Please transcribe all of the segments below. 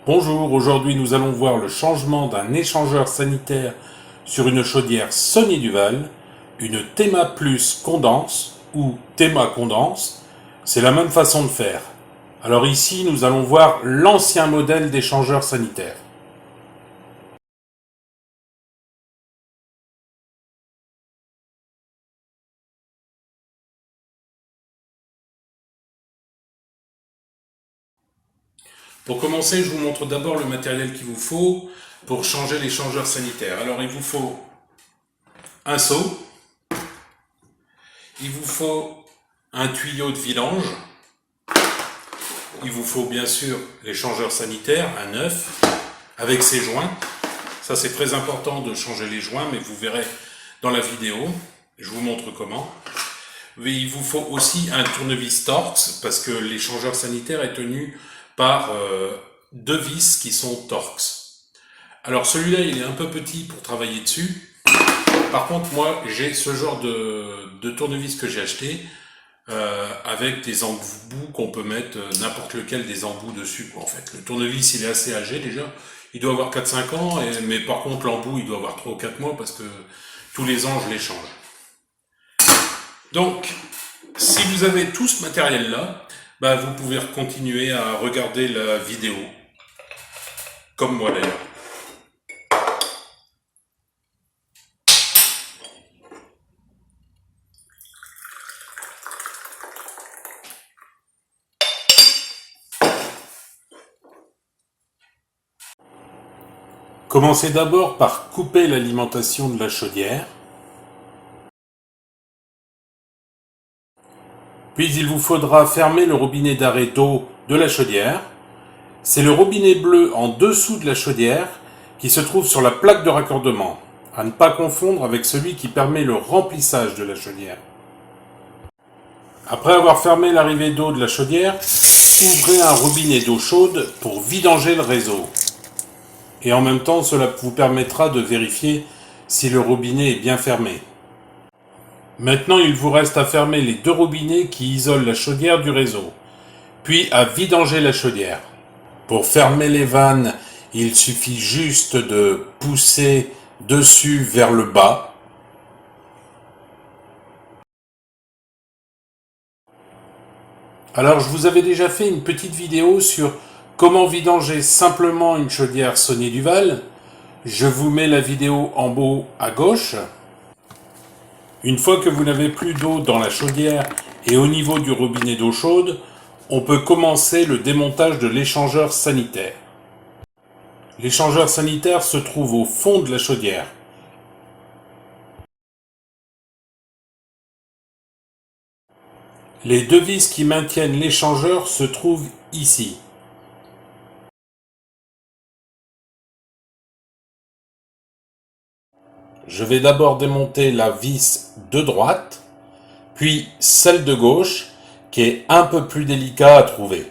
Bonjour, aujourd'hui nous allons voir le changement d'un échangeur sanitaire sur une chaudière Sony Duval, une Thema Plus Condense ou Thema Condense, c'est la même façon de faire. Alors ici nous allons voir l'ancien modèle d'échangeur sanitaire. Pour commencer, je vous montre d'abord le matériel qu'il vous faut pour changer l'échangeur sanitaire. Alors il vous faut un seau, il vous faut un tuyau de vidange, il vous faut bien sûr l'échangeur sanitaire, un neuf, avec ses joints. Ça c'est très important de changer les joints, mais vous verrez dans la vidéo, je vous montre comment. Mais il vous faut aussi un tournevis Torx, parce que l'échangeur sanitaire est tenu par deux vis qui sont Torx. Alors celui-là il est un peu petit pour travailler dessus. Par contre moi j'ai ce genre de tournevis que j'ai acheté, avec des embouts qu'on peut mettre n'importe lequel des embouts dessus quoi, en fait. Le tournevis il est assez âgé déjà, il doit avoir 4-5 ans, mais par contre l'embout il doit avoir 3 ou 4 mois parce que tous les ans je les change. Donc si vous avez tout ce matériel là, bah, vous pouvez continuer à regarder la vidéo, comme moi d'ailleurs. Commencez d'abord par couper l'alimentation de la chaudière. Puis il vous faudra fermer le robinet d'arrêt d'eau de la chaudière. C'est le robinet bleu en dessous de la chaudière qui se trouve sur la plaque de raccordement, à ne pas confondre avec celui qui permet le remplissage de la chaudière. Après avoir fermé l'arrivée d'eau de la chaudière, ouvrez un robinet d'eau chaude pour vidanger le réseau. Et en même temps, cela vous permettra de vérifier si le robinet est bien fermé. Maintenant, il vous reste à fermer les deux robinets qui isolent la chaudière du réseau, puis à vidanger la chaudière. Pour fermer les vannes, il suffit juste de pousser dessus vers le bas. Alors, je vous avais déjà fait une petite vidéo sur comment vidanger simplement une chaudière Sony Duval. Je vous mets la vidéo en haut à gauche. Une fois que vous n'avez plus d'eau dans la chaudière et au niveau du robinet d'eau chaude, on peut commencer le démontage de l'échangeur sanitaire. L'échangeur sanitaire se trouve au fond de la chaudière. Les deux vis qui maintiennent l'échangeur se trouvent ici. Je vais d'abord démonter la vis de droite, puis celle de gauche, qui est un peu plus délicat à trouver.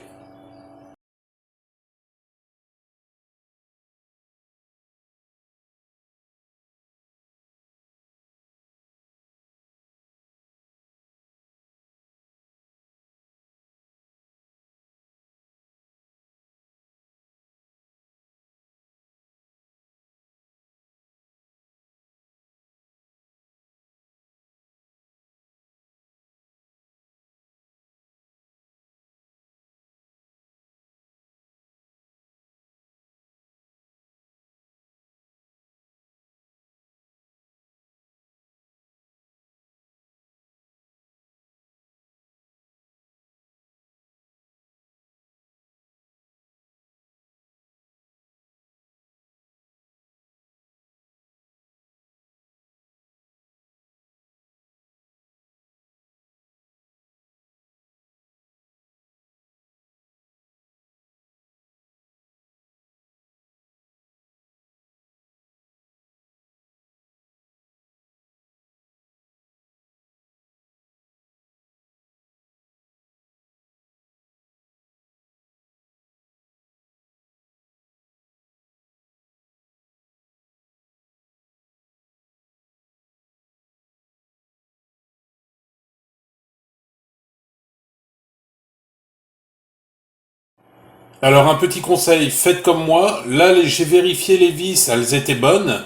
Alors un petit conseil, faites comme moi. Là, j'ai vérifié les vis, elles étaient bonnes.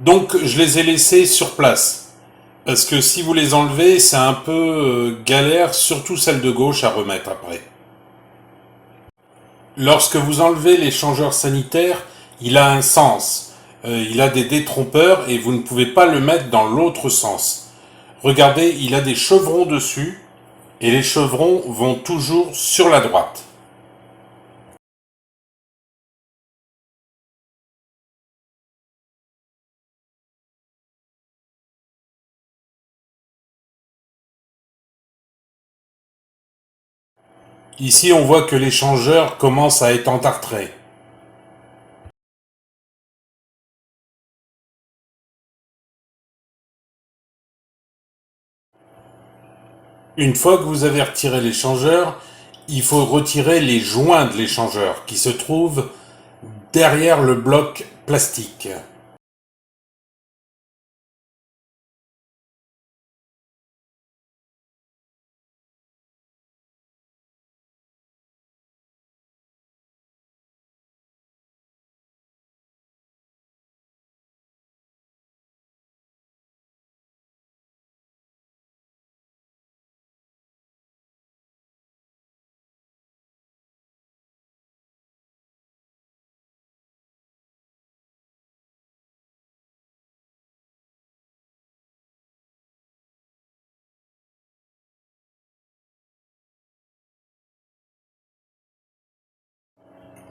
Donc je les ai laissées sur place. Parce que si vous les enlevez, c'est un peu galère, surtout celle de gauche à remettre après. Lorsque vous enlevez l'échangeur sanitaire, il a un sens. Il a des détrompeurs et vous ne pouvez pas le mettre dans l'autre sens. Regardez, il a des chevrons dessus et les chevrons vont toujours sur la droite. Ici, on voit que l'échangeur commence à être entartré. Une fois que vous avez retiré l'échangeur, il faut retirer les joints de l'échangeur qui se trouvent derrière le bloc plastique.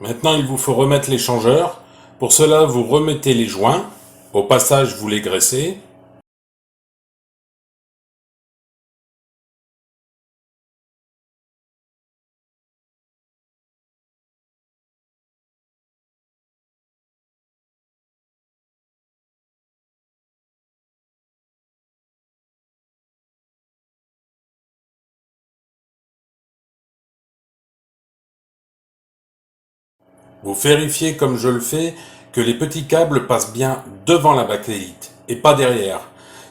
Maintenant, il vous faut remettre l'échangeur. Pour cela, vous remettez les joints. Au passage, vous les graissez. Vous vérifiez, comme je le fais, que les petits câbles passent bien devant la bakélite et pas derrière.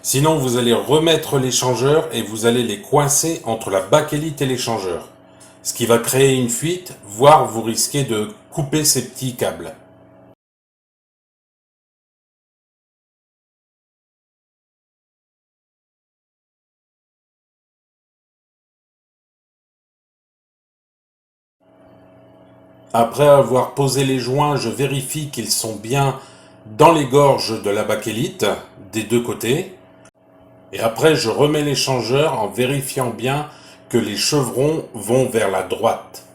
Sinon, vous allez remettre l'échangeur et vous allez les coincer entre la bakélite et l'échangeur. Ce qui va créer une fuite, voire vous risquez de couper ces petits câbles. Après avoir posé les joints, je vérifie qu'ils sont bien dans les gorges de la bakélite, des deux côtés. Et après, je remets l'échangeur en vérifiant bien que les chevrons vont vers la droite.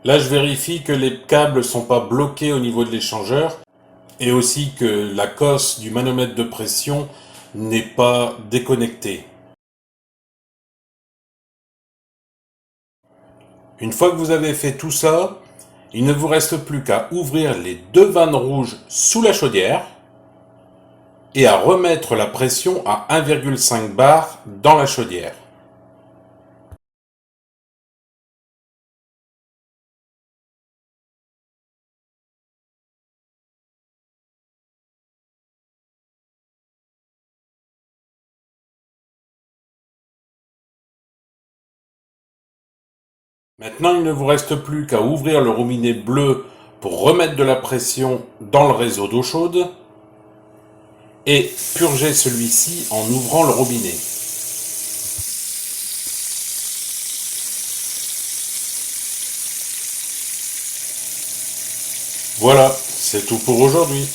Là, je vérifie que les câbles ne sont pas bloqués au niveau de l'échangeur et aussi que la cosse du manomètre de pression n'est pas déconnectée. Une fois que vous avez fait tout ça, il ne vous reste plus qu'à ouvrir les deux vannes rouges sous la chaudière et à remettre la pression à 1,5 bar dans la chaudière. Maintenant, il ne vous reste plus qu'à ouvrir le robinet bleu pour remettre de la pression dans le réseau d'eau chaude et purger celui-ci en ouvrant le robinet. Voilà, c'est tout pour aujourd'hui.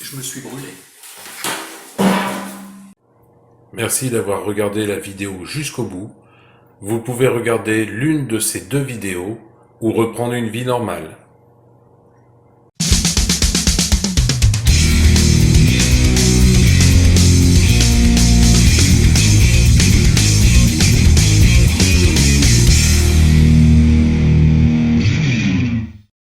Je me suis brûlé. Merci d'avoir regardé la vidéo jusqu'au bout. Vous pouvez regarder l'une de ces deux vidéos ou reprendre une vie normale.